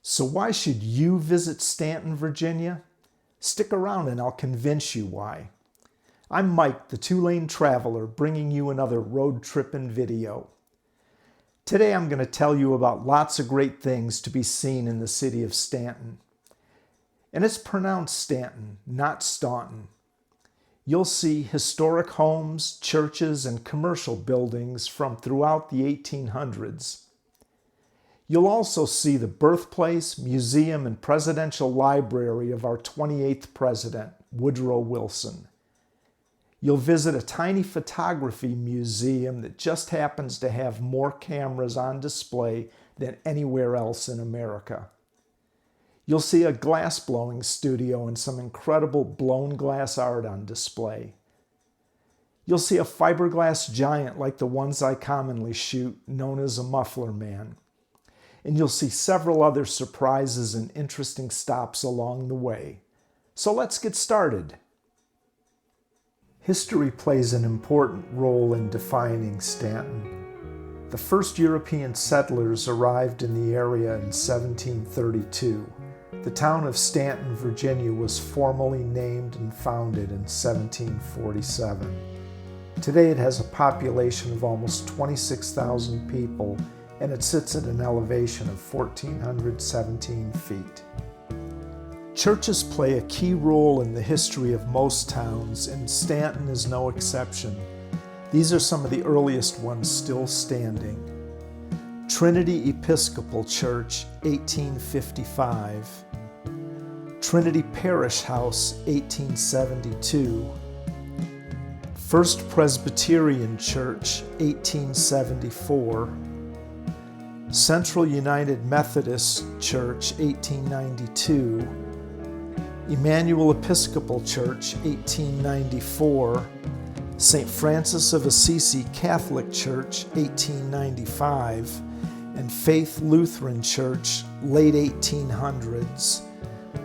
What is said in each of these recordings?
So why should you visit Staunton, Virginia? Stick around and I'll convince you why. I'm Mike, the two-lane traveler, bringing you another road trippin' video. Today I'm going to tell you about lots of great things to be seen in the city of Staunton. And it's pronounced Staunton, not Staunton. You'll see historic homes, churches, and commercial buildings from throughout the 1800s. You'll also see the birthplace, museum, and presidential library of our 28th president, Woodrow Wilson. You'll visit a tiny photography museum that just happens to have more cameras on display than anywhere else in America. You'll see a glass-blowing studio and some incredible blown glass art on display. You'll see a fiberglass giant like the ones I commonly shoot, known as a muffler man. And you'll see several other surprises and interesting stops along the way. So let's get started. History plays an important role in defining Staunton. The first European settlers arrived in the area in 1732. The town of Staunton, Virginia was formally named and founded in 1747. Today it has a population of almost 26,000 people, and it sits at an elevation of 1,417 feet. Churches play a key role in the history of most towns, and Staunton is no exception. These are some of the earliest ones still standing. Trinity Episcopal Church, 1855. Trinity Parish House, 1872. First Presbyterian Church, 1874. Central United Methodist Church, 1892. Emmanuel Episcopal Church, 1894. St. Francis of Assisi Catholic Church, 1895. And Faith Lutheran Church, late 1800s.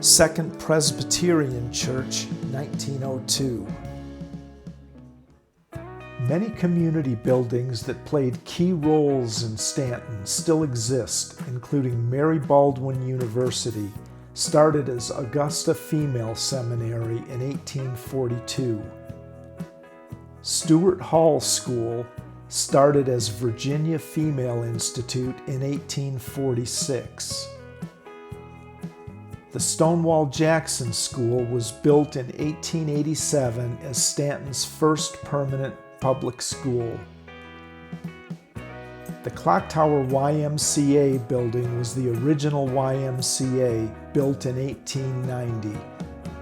Second Presbyterian Church, 1902. Many community buildings that played key roles in Staunton still exist, including Mary Baldwin University, started as Augusta Female Seminary in 1842. Stewart Hall School started as Virginia Female Institute in 1846. The Stonewall Jackson School was built in 1887 as Staunton's first permanent public school. The Clock Tower YMCA building was the original YMCA, built in 1890.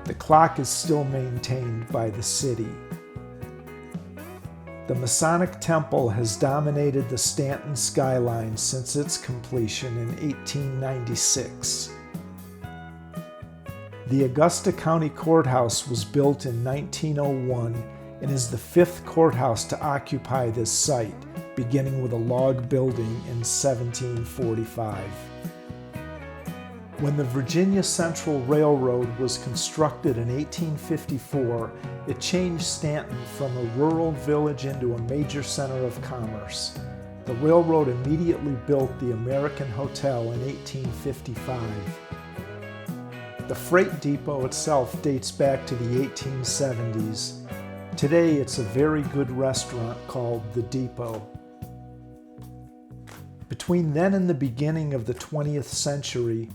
The clock is still maintained by the city. The Masonic Temple has dominated the Staunton skyline since its completion in 1896. The Augusta County Courthouse was built in 1901 and is the fifth courthouse to occupy this site, beginning with a log building in 1745. When the Virginia Central Railroad was constructed in 1854, it changed Staunton from a rural village into a major center of commerce. The railroad immediately built the American Hotel in 1855. The freight depot itself dates back to the 1870s. Today, it's a very good restaurant called The Depot. Between then and the beginning of the 20th century,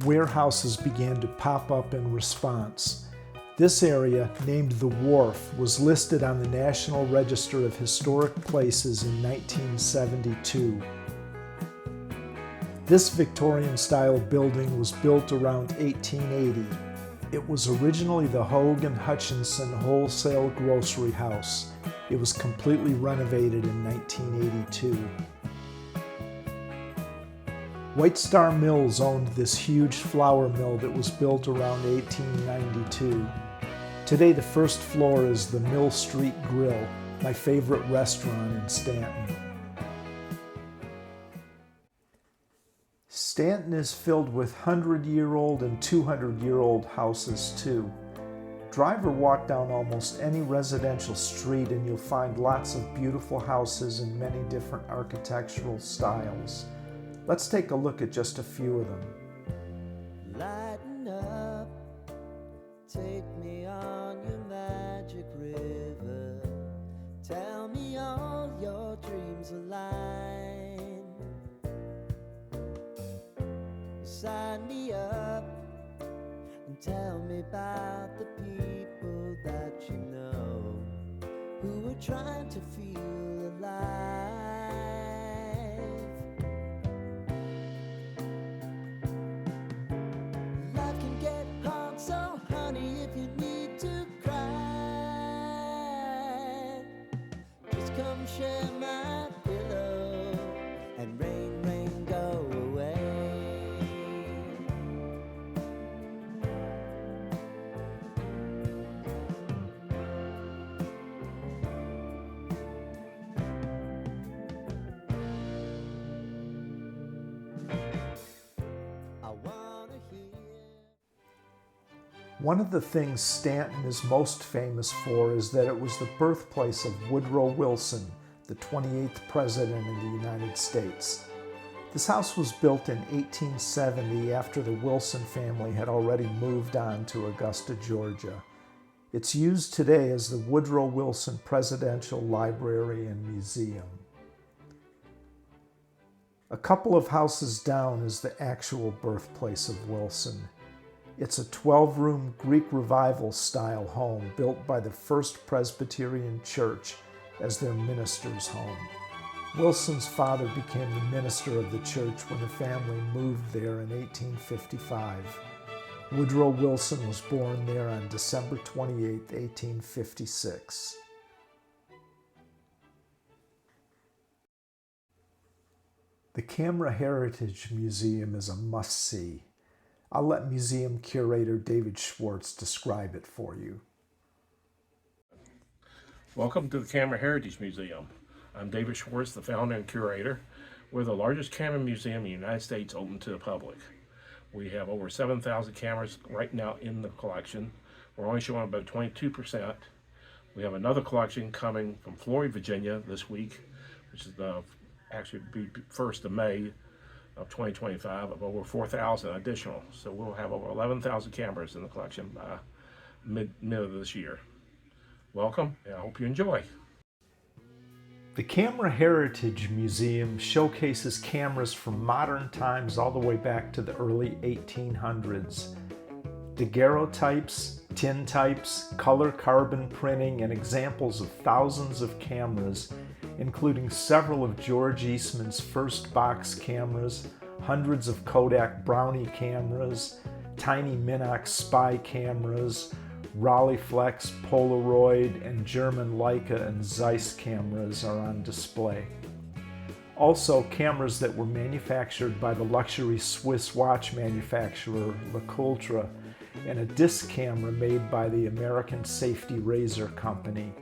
warehouses began to pop up in response. This area, named The Wharf, was listed on the National Register of Historic Places in 1972. This Victorian-style building was built around 1880. It was originally the Hoag and Hutchinson Wholesale Grocery House. It was completely renovated in 1982. White Star Mills owned this huge flour mill that was built around 1892. Today the first floor is the Mill Street Grill, my favorite restaurant in Staunton. Staunton is filled with 100-year-old and 200-year-old houses too. Drive or walk down almost any residential street and you'll find lots of beautiful houses in many different architectural styles. Let's take a look at just a few of them. Lighten up, take me on your magic river. Tell me all your dreams align. Sign me up and tell me about the people that you know who are trying to feel alive. Life can get hard, so honey, if you need to cry, just come share my pillow and rain, rain, go away. One of the things Staunton is most famous for is that it was the birthplace of Woodrow Wilson, the 28th President of the United States. This house was built in 1870 after the Wilson family had already moved on to Augusta, Georgia. It's used today as the Woodrow Wilson Presidential Library and Museum. A couple of houses down is the actual birthplace of Wilson. It's a 12-room Greek Revival-style home built by the First Presbyterian Church as their minister's home. Wilson's father became the minister of the church when the family moved there in 1855. Woodrow Wilson was born there on December 28, 1856. The Camera Heritage Museum is a must-see. I'll let museum curator David Schwartz describe it for you. Welcome to the Camera Heritage Museum. I'm David Schwartz, the founder and curator. We're the largest camera museum in the United States open to the public. We have over 7,000 cameras right now in the collection. We're only showing about 22%. We have another collection coming from Floyd, Virginia this week, which is actually be 1st of May of 2025, of over 4,000 additional. So we'll have over 11,000 cameras in the collection by mid of this year. Welcome, and I hope you enjoy. The Camera Heritage Museum showcases cameras from modern times all the way back to the early 1800s. Daguerreotypes, tintypes, color carbon printing, and examples of thousands of cameras, including several of George Eastman's first box cameras, hundreds of Kodak Brownie cameras, tiny Minox spy cameras, Rolleiflex, Polaroid, and German Leica and Zeiss cameras are on display. Also, cameras that were manufactured by the luxury Swiss watch manufacturer LeCoultre, and a disc camera made by the American Safety Razor Company.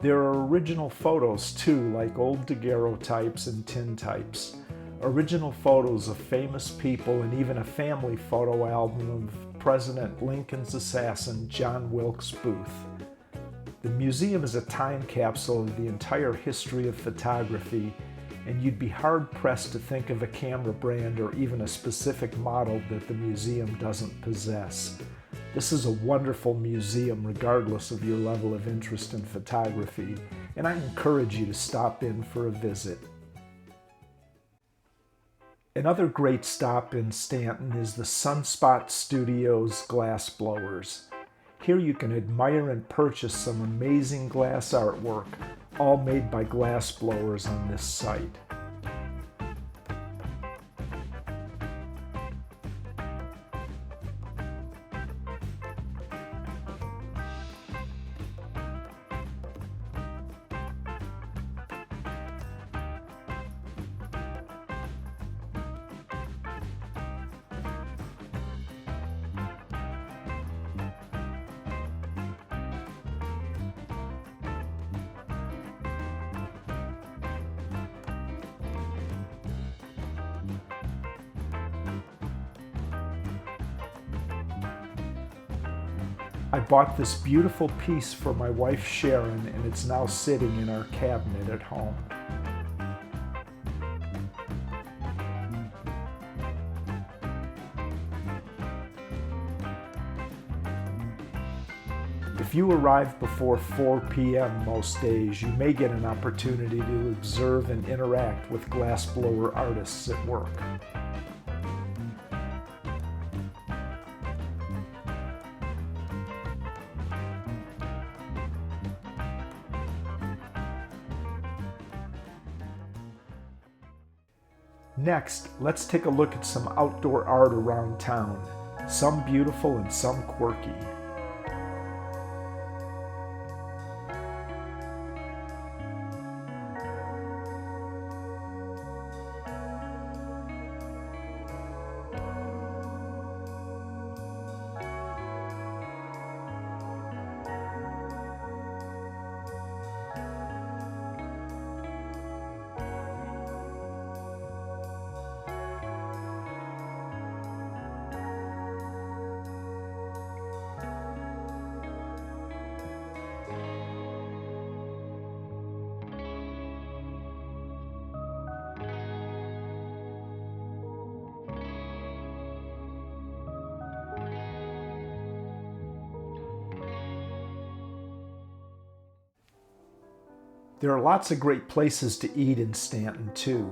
There are original photos too, like old daguerreotypes and tintypes. Original photos of famous people and even a family photo album of President Lincoln's assassin, John Wilkes Booth. The museum is a time capsule of the entire history of photography, and you'd be hard-pressed to think of a camera brand or even a specific model that the museum doesn't possess. This is a wonderful museum regardless of your level of interest in photography, and I encourage you to stop in for a visit. Another great stop in Staunton is the Sunspot Studios glass blowers. Here you can admire and purchase some amazing glass artwork, all made by glass blowers on this site. I bought this beautiful piece for my wife Sharon, and it's now sitting in our cabinet at home. If you arrive before 4 p.m. most days, you may get an opportunity to observe and interact with glassblower artists at work. Next, let's take a look at some outdoor art around town, some beautiful and some quirky. There are lots of great places to eat in Staunton too.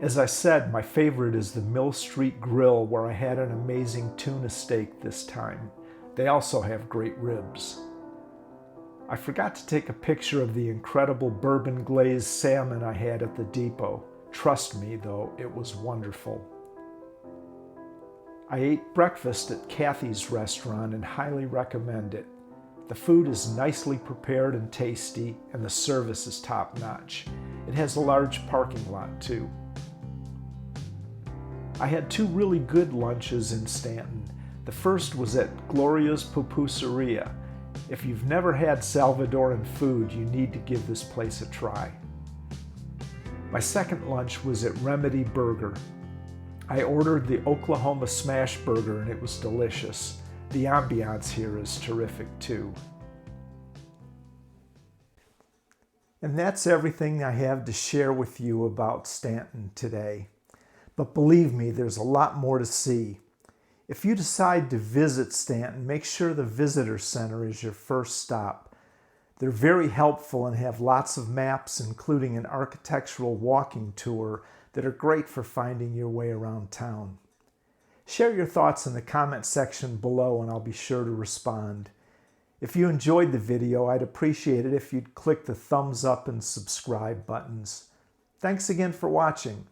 As I said, my favorite is the Mill Street Grill, where I had an amazing tuna steak this time. They also have great ribs. I forgot to take a picture of the incredible bourbon glazed salmon I had at the depot. Trust me though, it was wonderful. I ate breakfast at Kathy's restaurant and highly recommend it. The food is nicely prepared and tasty, and the service is top-notch. It has a large parking lot too. I had two really good lunches in Staunton. The first was at Gloria's Pupuseria. If you've never had Salvadoran food, you need to give this place a try. My second lunch was at Remedy Burger. I ordered the Oklahoma Smash Burger and it was delicious. The ambiance here is terrific too. And that's everything I have to share with you about Staunton today. But believe me, there's a lot more to see. If you decide to visit Staunton, make sure the Visitor Center is your first stop. They're very helpful and have lots of maps, including an architectural walking tour that are great for finding your way around town. Share your thoughts in the comment section below and I'll be sure to respond. If you enjoyed the video, I'd appreciate it if you'd click the thumbs up and subscribe buttons. Thanks again for watching.